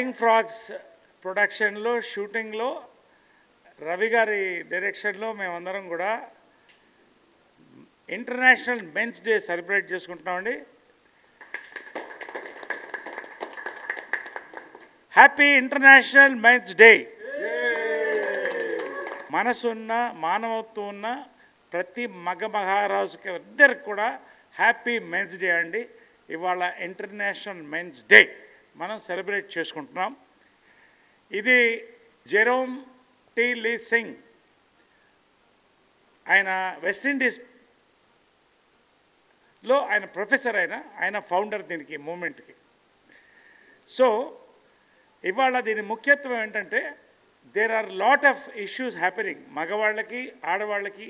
Flying frogs ప్రొడక్షన్లో షూటింగ్లో రవి గారి డైరెక్షన్లో మేమందరం కూడా ఇంటర్నేషనల్ మెన్స్ డే సెలబ్రేట్ చేసుకుంటున్నామండి. Happy international men's day. మనసున్న మానవత్వం ఉన్న ప్రతి మగ మహారాజుకి ఇద్దరికి కూడా హ్యాపీ మెన్స్ డే అండి. ఇవాళ ఇంటర్నేషనల్ మెన్స్ డే మనం సెలబ్రేట్ చేసుకుంటున్నాం. ఇది జెరోమ్ టీ లీ సింగ్, ఆయన వెస్టిండీస్లో ఆయన ప్రొఫెసర్, ఆయన ఫౌండర్ దీనికి మూమెంట్కి. సో ఇవాళ దీని ముఖ్యత్వం ఏంటంటే there are lot of issues happening. మగవాళ్ళకి ఆడవాళ్ళకి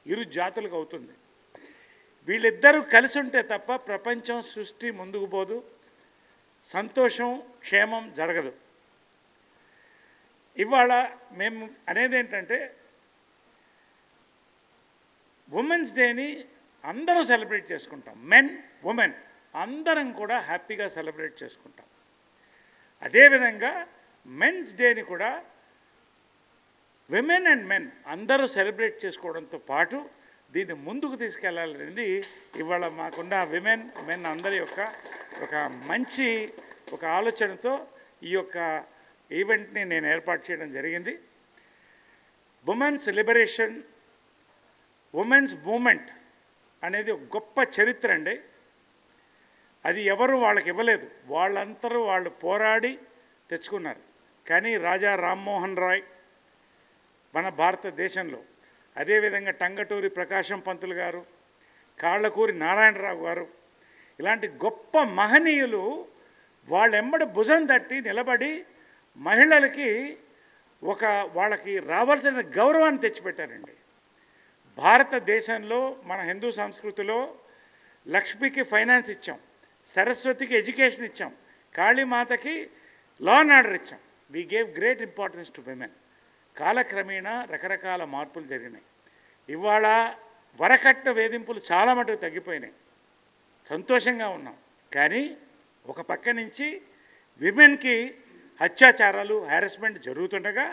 ఇరు జాతులకు అవుతుంది. వీళ్ళిద్దరూ కలిసి ఉంటే తప్ప ప్రపంచం సృష్టి ముందుకు పోదు, సంతోషం క్షేమం జరగదు. ఇవాళ మేము అనేది ఏంటంటే ఉమెన్స్ డేని అందరం సెలబ్రేట్ చేసుకుంటాం. మెన్ ఉమెన్ అందరం కూడా హ్యాపీగా సెలబ్రేట్ చేసుకుంటాం. అదేవిధంగా మెన్స్ డేని కూడా విమెన్ అండ్ మెన్ అందరూ సెలబ్రేట్ చేసుకోవడంతో పాటు దీన్ని ముందుకు తీసుకెళ్లాలనేది ఇవాళ మాకున్న విమెన్ మెన్ అందరి యొక్క ఒక మంచి ఒక ఆలోచనతో ఈ యొక్క ఈవెంట్ని నేను ఏర్పాటు చేయడం జరిగింది. ఉమెన్స్ లిబరేషన్, ఉమెన్స్ మూమెంట్ అనేది ఒక గొప్ప చరిత్ర అండి. అది ఎవరు వాళ్ళకి ఇవ్వలేదు, వాళ్ళందరూ వాళ్ళు పోరాడి తెచ్చుకున్నారు. కానీ రాజా రామ్మోహన్ రాయ్ మన భారతదేశంలో, అదేవిధంగా టంగటూరి ప్రకాశం పంతులు గారు, కాళ్ళకూరి నారాయణరావు గారు, ఇలాంటి గొప్ప మహనీయులు వాళ్ళెంబడి భుజం తట్టి నిలబడి మహిళలకి వాళ్ళకి రావాల్సిన గౌరవాన్ని తెచ్చిపెట్టారండి. భారతదేశంలో మన హిందూ సంస్కృతిలో లక్ష్మికి ఫైనాన్స్ ఇచ్చాం, సరస్వతికి ఎడ్యుకేషన్ ఇచ్చాం, కాళీమాతకి లా అండ్ ఆర్డర్ ఇచ్చాం. We gave great importance to women. కాలక్రమేణా రకరకాల మార్పులు జరిగినాయి. ఇవాళ వరకట్న వేధింపులు చాలా మటుకు తగ్గిపోయినాయి, సంతోషంగా ఉన్నాం. కానీ ఒక పక్క నుంచి విమెన్కి అత్యాచారాలు హ్యారస్మెంట్ జరుగుతుండగా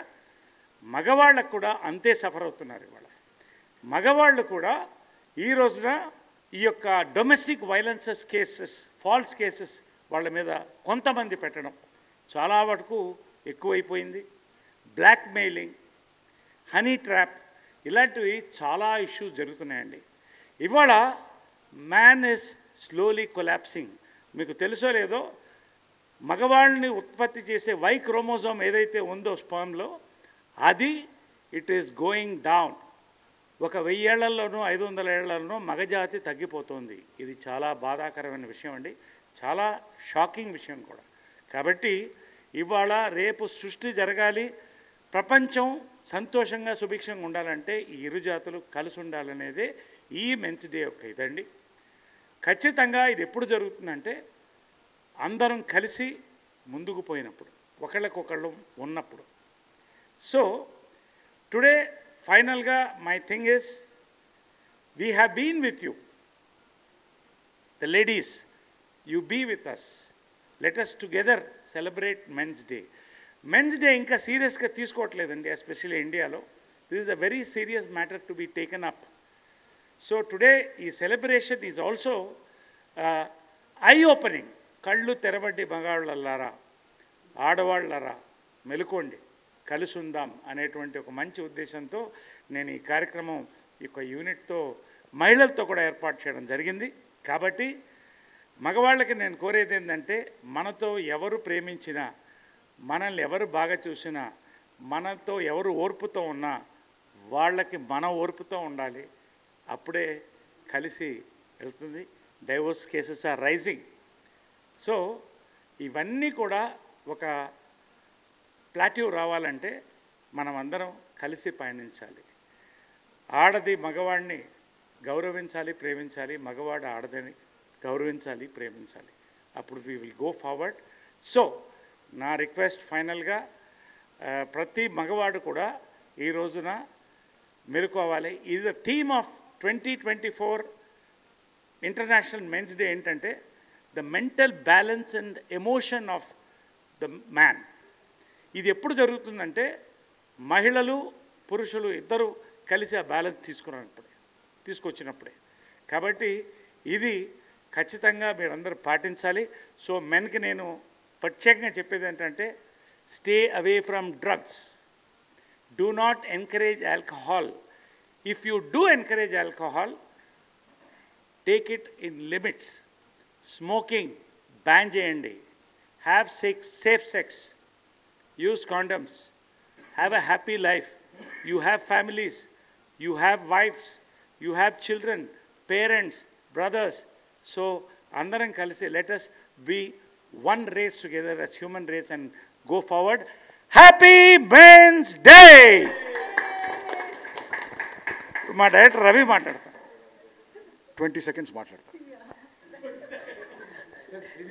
మగవాళ్ళకు కూడా అంతే సఫర్ అవుతున్నారు. ఇవాళ మగవాళ్ళు కూడా ఈ రోజున ఈ యొక్క domestic violences cases, false cases వాళ్ళ మీద కొంతమంది పెట్టడం చాలా వరకు ఎక్కువైపోయింది. బ్లాక్మెయిలింగ్, హనీ ట్రాప్, ఇలాంటివి చాలా ఇష్యూస్ జరుగుతున్నాయండి. ఇవాళ మ్యాన్ ఈజ్ స్లోలీ కొలాప్సింగ్. మీకు తెలుసో లేదో, మగవాళ్ళని ఉత్పత్తి చేసే వై క్రోమోజోమ్ ఏదైతే ఉందో స్పర్మ్లో, అది ఇట్ ఈస్ గోయింగ్ డౌన్. ఒక 1000 ఏళ్లలోనూ 500 ఏళ్లలోనూ మగజాతి తగ్గిపోతుంది. ఇది చాలా బాధాకరమైన విషయం అండి, చాలా షాకింగ్ విషయం కూడా. కాబట్టి ఇవాళ రేపు సృష్టి జరగాలి, ప్రపంచం సంతోషంగా సుభిక్షంగా ఉండాలంటే ఈ ఇరు జాతులు కలిసి ఉండాలనేదే ఈ మెన్స్ డే యొక్క ఇదండి. ఖచ్చితంగా ఇది ఎప్పుడు జరుగుతుందంటే అందరం కలిసి ముందుకు పోయినప్పుడు, ఒకళ్ళకొకళ్ళు ఉన్నప్పుడు. సో టుడే ఫైనల్గా my thing is, we have been with you, the ladies, you be with us, let us together celebrate men's day. Men's day ఇంకా సీరియస్గా తీసుకోవట్లేదండి, ఎస్పెషల్లీ ఇండియాలో. This is a very serious matter to be taken up. So today ఈ celebration is also eye opening. కళ్ళు తెరవండి మగవాళ్ళలారా, ఆడవాళ్ళరా, మెలుకోండి, కలిసి ఉందాం అనేటువంటి ఒక మంచి ఉద్దేశంతో నేను ఈ కార్యక్రమం ఈ యొక్క యూనిట్తో మహిళలతో కూడా ఏర్పాటు చేయడం జరిగింది. కాబట్టి మగవాళ్ళకి నేను కోరేది ఏంటంటే, మనతో ఎవరు ప్రేమించినా, మనల్ని ఎవరు బాగా చూసినా, మనతో ఎవరు ఓర్పుతో ఉన్నా వాళ్ళకి మన ఓర్పుతో ఉండాలి. అప్పుడే కలిసి వెళ్తుంది. Divorce cases are rising. So ఇవన్నీ కూడా ఒక ప్లాట్యూ రావాలంటే మనం అందరం కలిసి పయనించాలి. ఆడది మగవాడిని గౌరవించాలి, ప్రేమించాలి, మగవాడు ఆడదని గౌరవించాలి, ప్రేమించాలి. అప్పుడు we will go forward. So నా రిక్వెస్ట్ ఫైనల్గా, ప్రతి మగవాడు కూడా ఈ రోజున మెలుకోవాలి. ఇది the theme of 2024 international men's day. ఏంటంటే the mental balance and emotion of the man. ఇది ఎప్పుడు జరుగుతుందంటే మహిళలు పురుషులు ఇద్దరు కలిసి ఆ బ్యాలెన్స్ తీసుకొచ్చినప్పుడే. కాబట్టి ఇది ఖచ్చితంగా మీరందరూ పాటించాలి. సో మెన్కి నేను ప్రత్యేకంగా చెప్పేది ఏంటంటే stay away from drugs, do not encourage alcohol. If you do encourage alcohol, take it in limits. Smoking ban చేయండి. Have safe sex, use condoms, have a happy life. You have families, you have wives, you have children, parents, brothers. So andaram kalisi, let us be one race together as human race and go forward. Happy Men's Day. మా director Ravi మాట్లాడతారు. 20 seconds మాట్లాడతారు.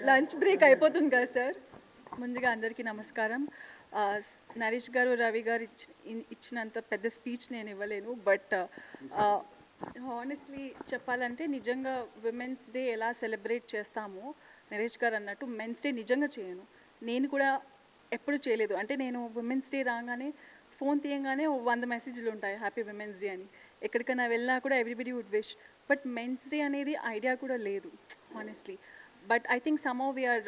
Lunch break అయిపోతుంది కదా sir. ముందుగా అందరికీ నమస్కారం. నరేష్ గారు, రవి గారు ఇచ్చినంత పెద్ద స్పీచ్ నేను ఇవ్వలేను. బట్ హానెస్ట్లీ చెప్పాలంటే నిజంగా విమెన్స్ డే ఎలా సెలబ్రేట్ చేస్తామో నరేష్ గారు అన్నట్టు మెన్స్ డే నిజంగా చేయను. నేను కూడా ఎప్పుడు చేయలేదు. అంటే నేను విమెన్స్ డే రాగానే ఫోన్ తీయంగానే 100 మెసేజ్లు ఉంటాయి హ్యాపీ విమెన్స్ డే అని. ఎక్కడికైనా వెళ్ళినా కూడా everybody would wish. But men's day అనేది ఐడియా కూడా లేదు honestly. But I think somehow we are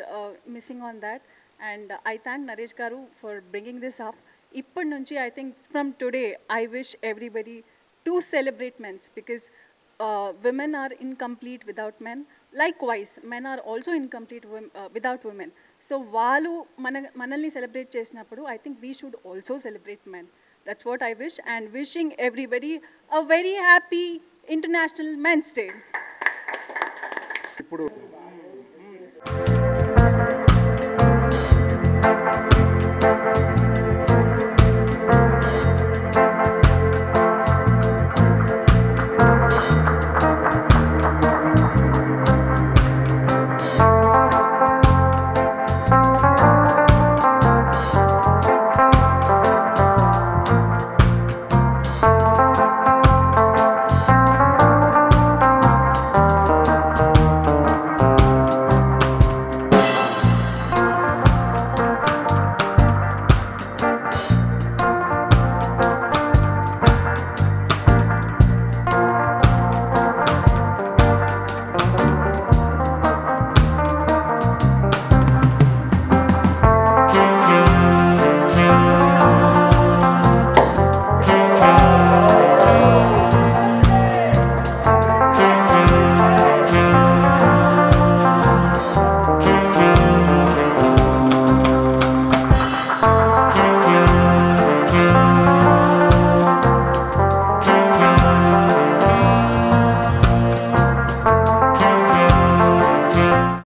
missing on that, and I thank Naresh Garu for bringing this up. Ippadi nunchi I think from today I wish everybody to celebrate men's, because women are incomplete without men. Likewise, men are also incomplete without women. So valu manalni celebrate chesinappudu I think we should also celebrate men. That's what I wish, and wishing everybody a very happy International Men's Day. ఇప్పుడు